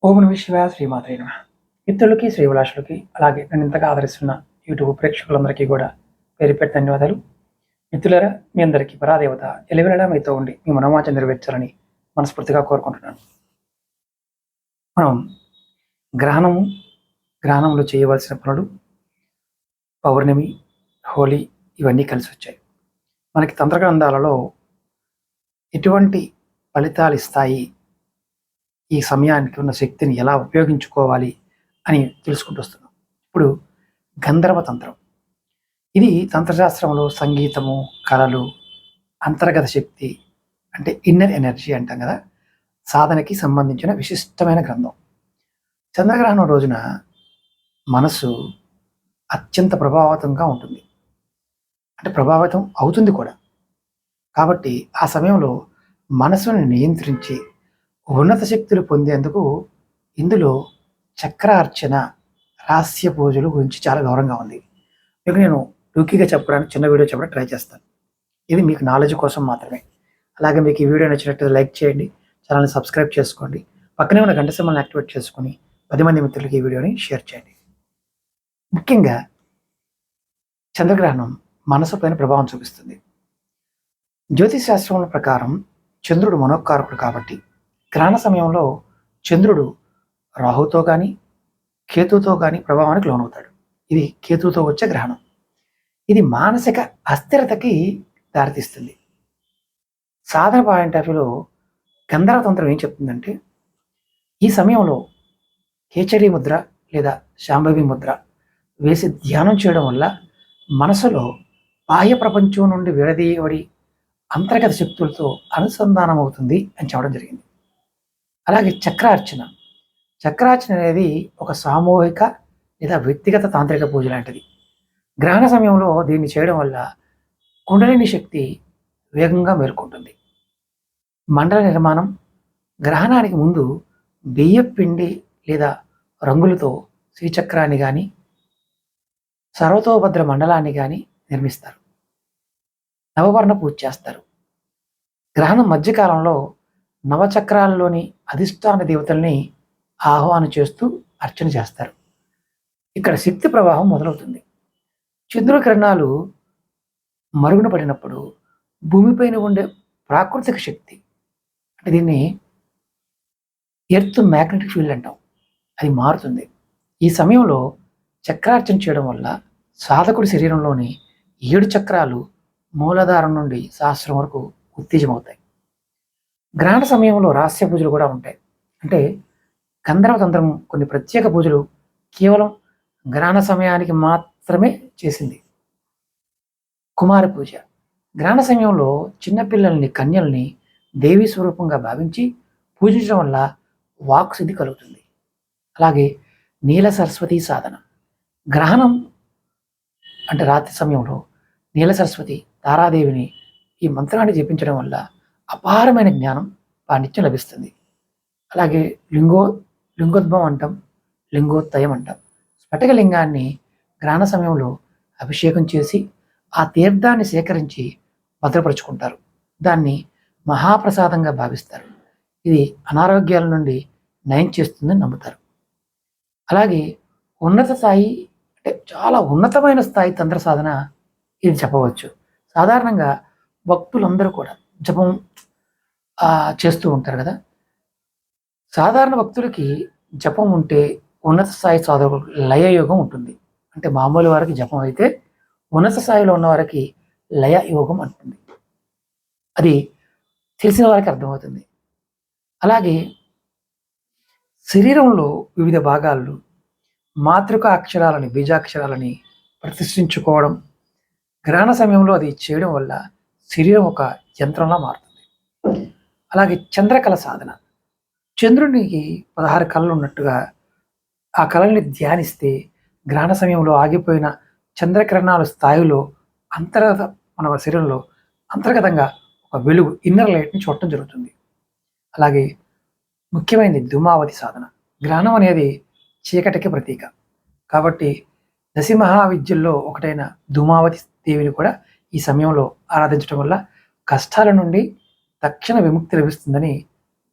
ఓం నమః శివాయ శ్రీమాత్రే నమః. మిత్రులకి శ్రీభిలాషులకి అలాగే నన్ను ఇంతగా ఆదరిస్తున్న యూట్యూబ్ ప్రేక్షకులందరికీ కూడా పేరు పేరు ధన్యవాదాలు. మిత్రులారా, మీ అందరికీ పరాదేవత ఎలివెనడా మీతో ఉండి మీ మనోవాంఛ నెరవేర్చాలని మనస్ఫూర్తిగా కోరుకుంటున్నాను. మనం గ్రహణము, గ్రహణంలో చేయవలసిన పనులు, పౌర్ణమి, హోలీ ఇవన్నీ కలిసి వచ్చాయి. మనకి తంత్ర గ్రంథాలలో ఎటువంటి ఫలితాలు ఇస్తాయి, ఈ సమయానికి ఉన్న శక్తిని ఎలా ఉపయోగించుకోవాలి అని తెలుసుకుంటూ వస్తున్నాం. ఇప్పుడు గంధర్వ తంత్రం, ఇది తంత్రశాస్త్రంలో సంగీతము, కళలు, అంతర్గత శక్తి అంటే ఇన్నర్ ఎనర్జీ అంటాం కదా, సాధనకి సంబంధించిన విశిష్టమైన గ్రంథం. చంద్రగ్రహణం రోజున మనసు అత్యంత ప్రభావితంగా ఉంటుంది, అంటే ప్రభావితం అవుతుంది కూడా. కాబట్టి ఆ సమయంలో మనసును నియంత్రించి ఉన్నత శక్తులు పొందేందుకు ఇందులో చక్రార్చన, రహస్య పూజలు గురించి చాలా గౌరవంగా ఉంది. మీకు నేను టూకీగా చెప్పడానికి చిన్న వీడియో చెప్పడానికి ట్రై చేస్తాను. ఇది మీకు నాలెడ్జ్ కోసం మాత్రమే. అలాగే మీకు ఈ వీడియో నచ్చినట్టు లైక్ చేయండి, ఛానల్ని సబ్స్క్రైబ్ చేసుకోండి, పక్కనే ఉన్న గంట సింబల్ని యాక్టివేట్ చేసుకొని 10 మంది మిత్రులకి ఈ వీడియోని షేర్ చేయండి. ముఖ్యంగా చంద్రగ్రహణం మనసు పైన ప్రభావం చూపిస్తుంది. జ్యోతిష్ శాస్త్రం ప్రకారం చంద్రుడు మనోకారకుడు కాబట్టి గ్రహణ సమయంలో చంద్రుడు రాహుతో కానీ కేతుతో కానీ ప్రభావానికి లోనవుతాడు. ఇది కేతుతో వచ్చే గ్రహణం. ఇది మానసిక అస్థిరతకి దారితీస్తుంది. సాధన పాయింట్ ఆఫ్ వ్యూలో గంధర్వ తంత్రం ఏం చెప్తుందంటే, ఈ సమయంలో కేచరి ముద్ర లేదా శాంభవి ముద్ర వేసి ధ్యానం చేయడం వల్ల మనసులో బాహ్య ప్రపంచం నుండి విడదీయబడి అంతర్గత శక్తులతో అనుసంధానం అవుతుంది అని చెప్పడం జరిగింది. అలాగే చక్రార్చన, చక్రార్చన అనేది ఒక సామూహిక లేదా వ్యక్తిగత తాంత్రిక పూజ లాంటిది. గ్రహణ సమయంలో దీన్ని చేయడం వల్ల కుండలిని శక్తి వేగంగా మేల్కొంటుంది. మండల నిర్మాణం, గ్రహణానికి ముందు బియ్యం పిండి లేదా రంగులతో శ్రీచక్రాన్ని కానీ సర్వతోభద్ర మండలాన్ని కానీ నిర్మిస్తారు. నవవర్ణ పూజ చేస్తారు. గ్రహణం మధ్యకాలంలో నవచక్రాల్లోని అధిష్టాన దేవతల్ని ఆహ్వానం చేస్తూ అర్చన చేస్తారు. ఇక్కడ శక్తి ప్రవాహం మొదలవుతుంది. చంద్రుడి కిరణాలు మరుగున పడినప్పుడు భూమిపైన ఉండే ప్రాకృతిక శక్తి, అంటే దీన్ని ఎర్త్ మ్యాగ్నెటిక్ ఫీల్డ్ అంటాం, అది మారుతుంది. ఈ సమయంలో చక్రార్చన చేయడం వల్ల సాధకుడి శరీరంలోని 7 చక్రాలు మూలాధారం నుండి సహస్రం వరకు ఉత్తేజమవుతాయి. గ్రహణ సమయంలో రహస్య పూజలు కూడా ఉంటాయి. అంటే గంధర్వ తంత్రం కొన్ని ప్రత్యేక పూజలు కేవలం గ్రహణ సమయానికి మాత్రమే చేసింది. కుమార పూజ, గ్రహణ సమయంలో చిన్నపిల్లల్ని, కన్యల్ని దేవీ స్వరూపంగా భావించి పూజించడం వల్ల వాక్ సిద్ధి కలుగుతుంది. అలాగే నీల సరస్వతి సాధన, గ్రహణం అంటే రాత్రి సమయంలో నీల సరస్వతి తారాదేవిని ఈ మంత్రాన్ని జపించడం వల్ల అపారమైన జ్ఞానం, పాండిత్యం లభిస్తుంది. అలాగే లింగోద్భవం అంటాం, లింగోత్తయం అంటాం. స్ఫటిక లింగాన్ని గ్రహణ సమయంలో అభిషేకం చేసి ఆ తీర్థాన్ని సేకరించి భద్రపరుచుకుంటారు. దాన్ని మహాప్రసాదంగా భావిస్తారు. ఇది అనారోగ్యాల నుండి నయం చేస్తుందని నమ్ముతారు. అలాగే ఉన్నత స్థాయి, అంటే చాలా ఉన్నతమైన స్థాయి తంత్ర సాధన ఇది చెప్పవచ్చు. సాధారణంగా భక్తులందరూ కూడా జపం చేస్తూ ఉంటారు కదా. సాధారణ భక్తులకి జపం ఉంటే ఉన్నత స్థాయి సాధకులకు లయ యోగం ఉంటుంది. అంటే మామూలు వారికి జపం అయితే ఉన్నత స్థాయిలో ఉన్న వారికి లయ యోగం అంటుంది. అది తెలిసిన వారికి అర్థమవుతుంది. అలాగే శరీరంలో వివిధ భాగాల్లో మాతృక అక్షరాలని, బీజాక్షరాలని ప్రతిష్ఠించుకోవడం, గ్రహణ సమయంలో అది చేయడం వల్ల శరీరం ఒక యంత్రంలా మారుతుంది. అలాగే చంద్రకళ సాధన, చంద్రునికి 16 కళలు ఉన్నట్టుగా ఆ కళల్ని ధ్యానిస్తే గ్రహణ సమయంలో ఆగిపోయిన చంద్రకిరణాల స్థాయిలో మన శరీరంలో అంతర్గతంగా ఒక వెలుగు, ఇన్నర్ లైట్ని చూడటం జరుగుతుంది. అలాగే ముఖ్యమైనది ధూమావతి సాధన, గ్రహణం అనేది చీకటికి ప్రతీక కాబట్టి దశ మహావిద్యల్లో ఒకటైన ధూమావతి దేవిని కూడా ఈ సమయంలో ఆరాధించడం వల్ల కష్టాల నుండి తక్షణ విముక్తి లభిస్తుందని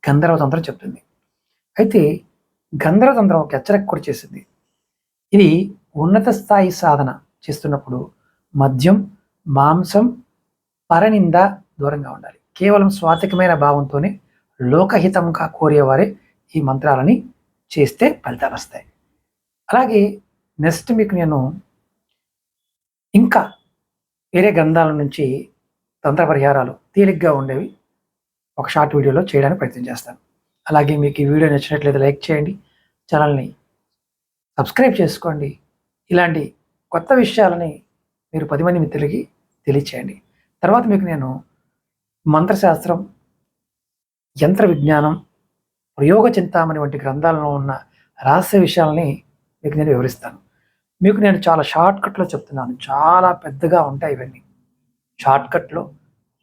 గంధర్వ తంత్రం చెప్తుంది. అయితే గందరగంధరం ఒక హెచ్చరిక కూడా చేసింది. ఇది ఉన్నత స్థాయి సాధన చేస్తున్నప్పుడు మద్యం, మాంసం, పరనింద దూరంగా ఉండాలి. కేవలం స్వాతికమైన భావంతోనే లోకహితంగా కోరేవారే ఈ మంత్రాలని చేస్తే ఫలితాలు వస్తాయి. అలాగే నెక్స్ట్ మీకు నేను ఇంకా వేరే గ్రంథాల నుంచి తంత్ర పరిహారాలు తేలిగ్గా ఉండేవి ఒక షార్ట్ వీడియోలో చేయడానికి ప్రయత్నం చేస్తాను. అలాగే మీకు ఈ వీడియో నచ్చినట్లయితే లైక్ చేయండి, ఛానల్ని సబ్స్క్రైబ్ చేసుకోండి. ఇలాంటి కొత్త విషయాలని మీరు 10 మంది మిత్రులకి తెలియచేయండి. తర్వాత మీకు నేను మంత్రశాస్త్రం, యంత్ర విజ్ఞానం, ప్రయోగ చింతామణి వంటి గ్రంథాలలో ఉన్న రహస్య విషయాలని మీకు నేను వివరిస్తాను. మీకు నేను చాలా షార్ట్కట్లో చెప్తున్నాను. చాలా పెద్దగా ఉంటాయి ఇవన్నీ. షార్ట్కట్లో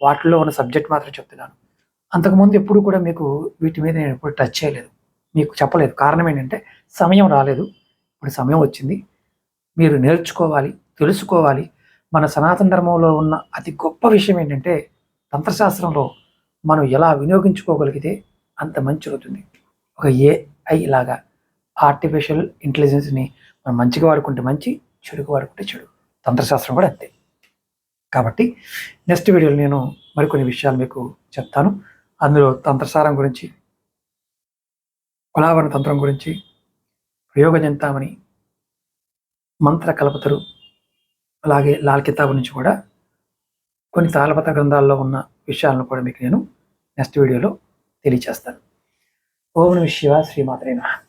వాటిలో ఉన్న సబ్జెక్ట్ మాత్రం చెప్తున్నాను. అంతకుముందు ఎప్పుడు కూడా మీకు వీటి మీద నేను ఎప్పుడు టచ్ చేయలేదు, మీకు చెప్పలేదు. కారణం ఏంటంటే సమయం రాలేదు. ఇప్పుడు సమయం వచ్చింది. మీరు నేర్చుకోవాలి, తెలుసుకోవాలి. మన సనాతన ధర్మంలో ఉన్న అతి గొప్ప విషయం ఏంటంటే తంత్రశాస్త్రంలో మనం ఎలా వినియోగించుకోగలిగితే అంత మంచి జరుగుతుంది. ఒక ఏఐ లాగా ఆర్టిఫిషియల్ ఇంటెలిజెన్స్ని మనం మంచిగా వాడుకుంటే మంచి, చెడుగా వాడుకుంటే చెడు. తంత్రశాస్త్రం కూడా అంతే. కాబట్టి నెక్స్ట్ వీడియోలో నేను మరికొన్ని విషయాలు మీకు చెప్తాను. అందులో తంత్రసారం గురించి, కులావరణ తంత్రం గురించి, ప్రయోగ చింతామణి, మంత్ర కల్పతరు, అలాగే లాల్ కితాబ్ నుంచి కూడా కొన్ని తాళపత్ర గ్రంథాల్లో ఉన్న విషయాలను కూడా మీకు నేను నెక్స్ట్ వీడియోలో తెలియచేస్తాను. ఓం నమః శివాయ. శ్రీమాత్రే నమః.